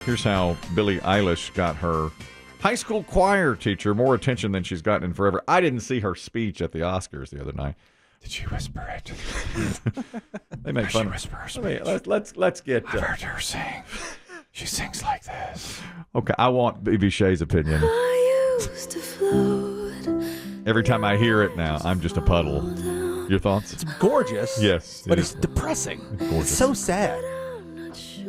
Here's how Billie Eilish got her high school choir teacher more attention than she's gotten in forever. I didn't see her speech at the Oscars the other night. Did she whisper it? They make fun of her. Let's get. I've heard her sing. She sings like this. Okay, I want B.B. Shea's opinion. I used to float. Every time I hear it now, I'm just a puddle. Your thoughts? It's gorgeous. Yes, But it's depressing. gorgeous. It's so sad.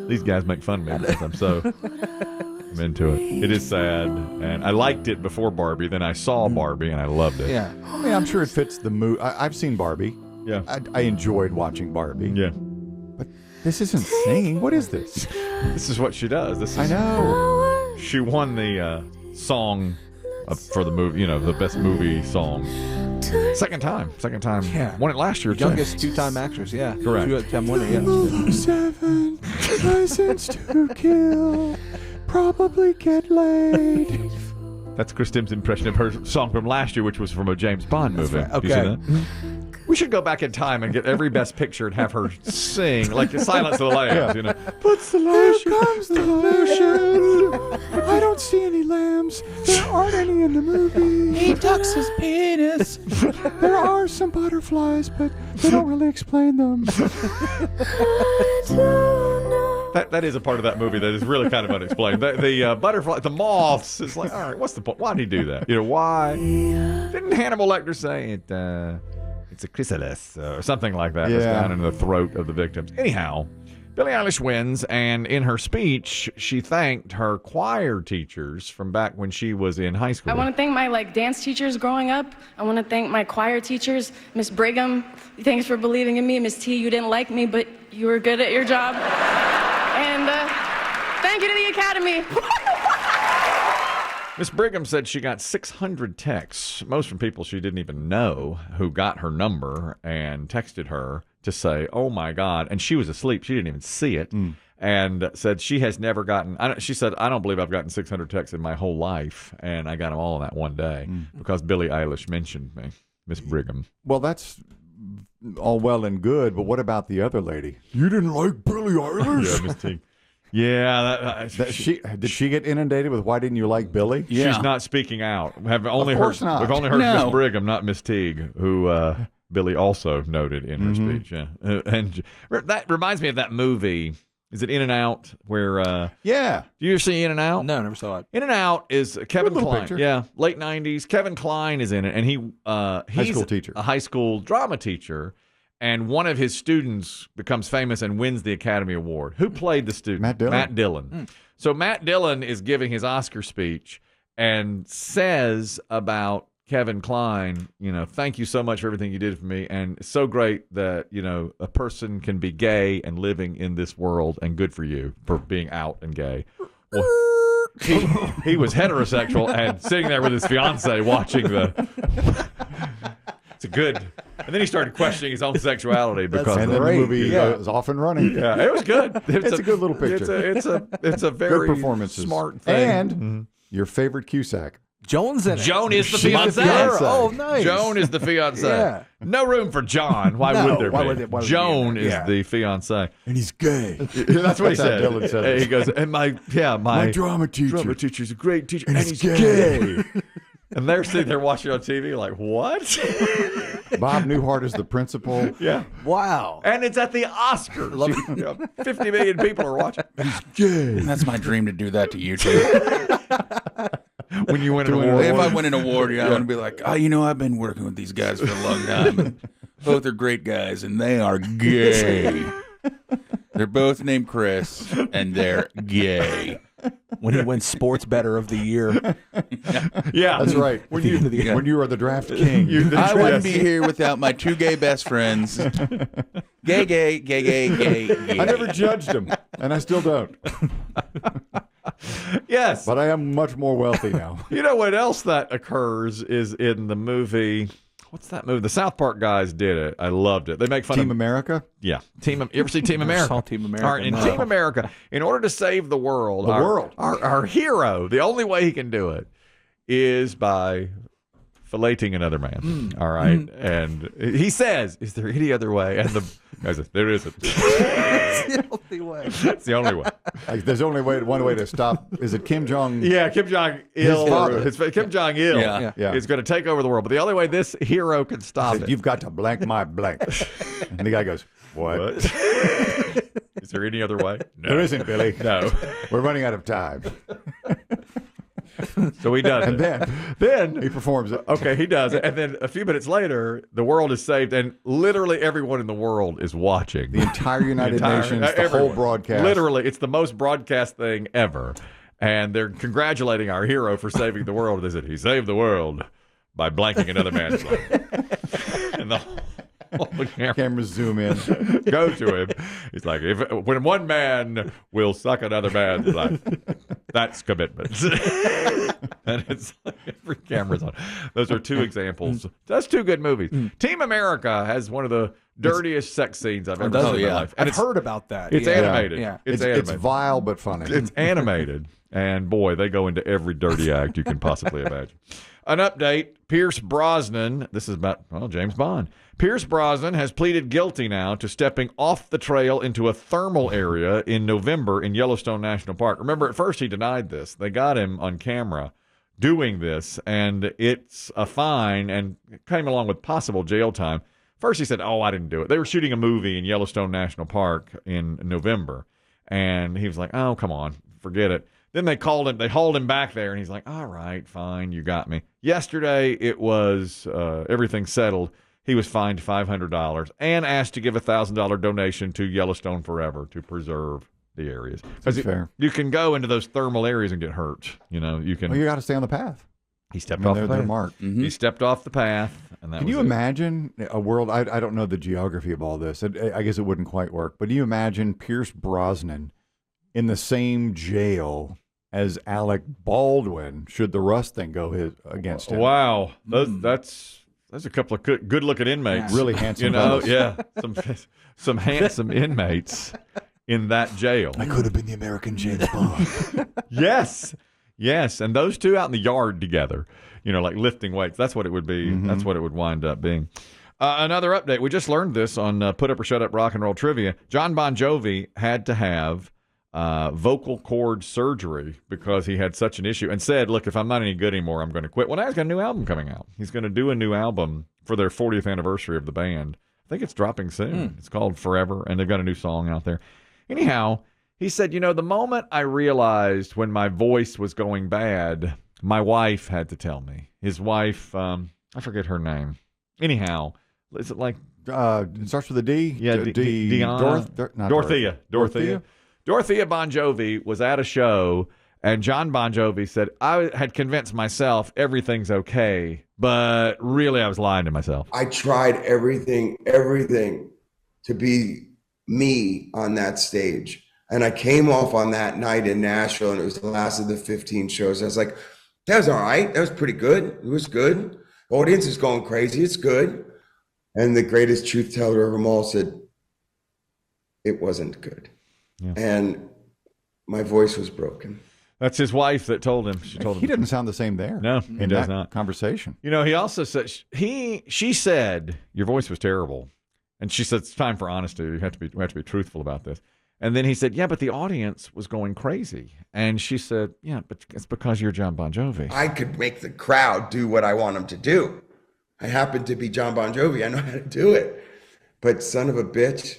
These guys make fun of me because I'm into it. It is sad, and I liked it before Barbie. Then I saw Barbie, and I loved it. Yeah. I mean, I'm sure it fits the mood. I've seen Barbie. Yeah. I enjoyed watching Barbie. Yeah. But this isn't singing. What is this? This is what she does. I know. She won the song for the movie, the best movie song. Second time. Yeah. Won it last year, too. Youngest two-time actress, yeah. Correct. Two-time winner, yeah. 7, license to kill, probably get laid. That's Chris Timm's impression of her song from last year, which was from a James Bond movie. Right. Do you see Okay. that? We should go back in time and get every best picture and have her sing like Silence of the Lambs. Puts the lotion. Here comes the lotion. I don't see any lambs. There aren't any in the movie. He tucks his penis. There are some butterflies, but they don't really explain them. That is a part of that movie that is really kind of unexplained. The butterfly, the moths, is like, all right, what's the point? Why did he do that? Why? Didn't Hannibal Lecter say it? It's a chrysalis or something like that. It's down in the throat of the victims. Anyhow, Billie Eilish wins, and in her speech, she thanked her choir teachers from back when she was in high school. I want to thank my dance teachers growing up. I want to thank my choir teachers, Miss Brigham. Thanks for believing in me. Miss T, you didn't like me, but you were good at your job. And thank you to the Academy. Miss Brigham said she got 600 texts, most from people she didn't even know, who got her number and texted her to say, oh, my God. And she was asleep. She didn't even see it. And said she has never gotten, she said, I don't believe I've gotten 600 texts in my whole life. And I got them all in that one day because Billie Eilish mentioned me, Miss Brigham. Well, that's all well and good, but what about the other lady? You didn't like Billie Eilish? Yeah, Miss T. Yeah, Did she get inundated with why didn't you like Billie? She's not speaking out. We've only course not. heard No. Miss Brigham, not Miss Teague, who Billie also noted in her speech. Yeah, and that reminds me of that movie. Is it In and Out? Where Yeah. do you ever see In and Out? No, never saw it. In and Out is Kevin little Kline. picture. Yeah, late '90s. Kevin Kline is in it, and he's school teacher. a high school drama teacher. And one of his students becomes famous and wins the Academy Award. Who played the student? Matt Dillon. Matt Dillon. So Matt Dillon is giving his Oscar speech and says about Kevin Kline, thank you so much for everything you did for me. And it's so great that, a person can be gay and living in this world, and good for you for being out and gay. Well, he was heterosexual and sitting there with his fiance watching it's a good. And then he started questioning his own sexuality because And then the movie is off and running. yeah, it was good. It's a good little picture. It's a very Good performances. smart thing. And your favorite Cusack. Joan's in it. Joan is the She's the fiance. fiancé. Oh, nice. Joan is the fiance. Yeah. No room for John. Why No, would there why be? would it- why would Joan it be? is Yeah. the fiance. And he's gay. That's what he how said. Dylan said it. He goes, and my drama teacher. teacher's a great teacher, And he's gay. And they're sitting there watching on TV like, what? Bob Newhart is the principal. Yeah. Wow. And it's at the Oscars. 50 million people are watching. Gay. That's my dream to do that to you too. When you win an award. If I win an award, I want to be like, I've been working with these guys for a long time. And both are great guys, and they are gay. They're both named Chris, and they're gay. When he wins Sports Better of the Year. Yeah. That's right. When you are the draft king. I wouldn't be here without my two gay best friends. Gay, gay, gay, gay, gay, gay. I never judged him, and I still don't. Yes. But I am much more wealthy now. You know what else that occurs is in the movie. What's that movie? The South Park guys did it. I loved it. They make fun Team of America? Yeah. You ever see Team America? saw Team America, All right, in no. Team America, in order to save the world, our hero, the only way he can do it is by filleting another man. All right. And he says, is there any other way? And the guy says, there isn't. the only way. That's the only way. Like, there's only one way to stop. Is it Kim Jong? Yeah, Kim Jong-il. Kim Jong-il Yeah. Yeah. is going to take over the world. But the only way this hero can stop it. You've got to blank my blank. And the guy goes, what? Is there any other way? No. There isn't, Billy. No. We're running out of time. So he does And it. then he performs it. Okay, he does it. And then a few minutes later, the world is saved, and literally everyone in the world is watching. The entire United Nations, the everyone. whole broadcast. Literally, it's the most broadcast thing ever. And they're congratulating our hero for saving the world. They said, he saved the world by blanking another man's life. And the whole Cameras zoom in. go to him. He's like, when one man will suck another man's life, that's commitment. And it's like every camera's on. Those are two examples. That's two good movies. Team America has one of the dirtiest sex scenes I've ever seen in my life. And I've heard about that. it's animated. Yeah. It's It's animated. vile but funny. It's animated. And boy, they go into every dirty act you can possibly imagine. An update, Pierce Brosnan, this is about, James Bond. Pierce Brosnan has pleaded guilty now to stepping off the trail into a thermal area in November in Yellowstone National Park. Remember, at first he denied this. They got him on camera doing this, and it's a fine and came along with possible jail time. First he said, I didn't do it. They were shooting a movie in Yellowstone National Park in November, and he was like, oh, come on, forget it. Then they called him, they hauled him back there, and he's like, all right, fine, you got me. Yesterday, it was everything settled. He was fined $500 and asked to give a $1,000 donation to Yellowstone Forever to preserve the areas. That's fair. You can go into those thermal areas and get hurt. You can. Well, you got to stay on the path. He stepped off the they're path. marked. He stepped off the path, and that Can was you it. imagine a world? I don't know the geography of all this. I guess it wouldn't quite work. But do you imagine Pierce Brosnan in the same jail as Alec Baldwin should the Rust thing go against him? Wow, that's a couple of good-looking inmates. Really handsome fellas. Yeah, some handsome inmates in that jail. I could have been the American James Bond. Yes, and those two out in the yard together, like lifting weights. That's what it would be. That's what it would wind up being. Another update. We just learned this on Put Up or Shut Up Rock and Roll Trivia. Jon Bon Jovi had to have vocal cord surgery because he had such an issue and said, look, if I'm not any good anymore, I'm going to quit. Well, now he's got a new album coming out. He's going to do a new album for their 40th anniversary of the band. I think it's dropping soon. It's called Forever, and they've got a new song out there. Anyhow, he said, the moment I realized when my voice was going bad, my wife had to tell me. His wife, I forget her name. Anyhow, is it like... it starts with a D? Yeah, Dorothea. Dorothea Bon Jovi was at a show, and Jon Bon Jovi said, I had convinced myself everything's okay, but really I was lying to myself. I tried everything to be me on that stage. And I came off on that night in Nashville, and it was the last of the 15 shows. I was like, that was all right. That was pretty good. It was good. The audience is going crazy. It's good. And the greatest truth teller of them all said, it wasn't good. Yeah. And my voice was broken. That's his wife that told him. She told him. He doesn't sound the same there. No, he does not. Conversation. He also said, she said, your voice was terrible. And she said, it's time for honesty. We have to be truthful about this. And then he said, yeah, but the audience was going crazy. And she said, yeah, but it's because you're Jon Bon Jovi. I could make the crowd do what I want them to do. I happen to be Jon Bon Jovi. I know how to do it. But son of a bitch.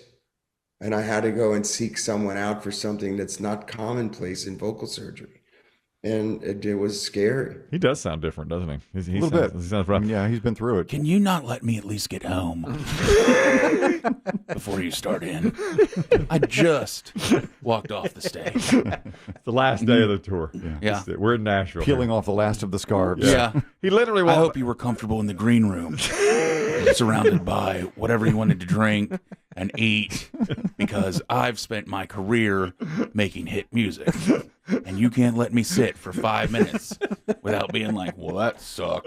And I had to go and seek someone out for something that's not commonplace in vocal surgery. And it was scary. He does sound different, doesn't he? A little bit. He sounds rough. Yeah, he's been through it. Can you not let me at least get home before you start in? I just walked off the stage. It's the last day of the tour. Yeah. We're in Nashville. Peeling off the last of the scarves. Yeah. He literally I hope you were comfortable in the green room, surrounded by whatever you wanted to drink and eat, because I've spent my career making hit music. And you can't let me sit for 5 minutes without being like, well, that sucked.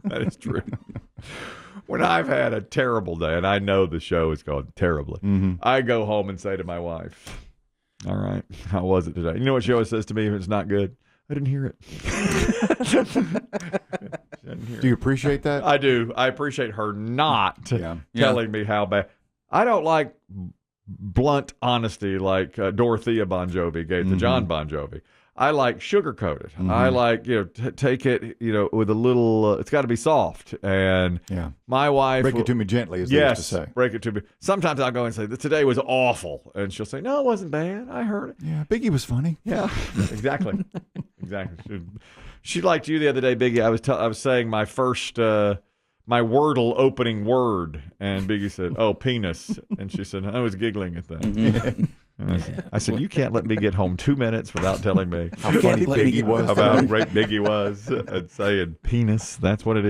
That is true. When I've had a terrible day, and I know the show is going terribly, I go home and say to my wife, all right, how was it today? You know what she always says to me if it's not good? I didn't hear it. Do you appreciate that? I do. I appreciate her not telling me how bad. I don't like blunt honesty like Dorothea Bon Jovi gave to Jon Bon Jovi. I like sugar-coated. I like, take it, with a little, it's got to be soft. And my wife... Break it to me gently, as they used to say. Break it to me. Sometimes I'll go and say, today was awful. And she'll say, no, it wasn't bad. I heard it. Yeah, Biggie was funny. Yeah, exactly. Exactly. She liked you the other day, Biggie. I was saying my first... my Wordle opening word, and Biggie said, "Oh, penis," and she said, "I was giggling at that." I said, "You can't let me get home 2 minutes without telling me How funny Biggie was. about how great Biggie was," and saying penis. That's what it is.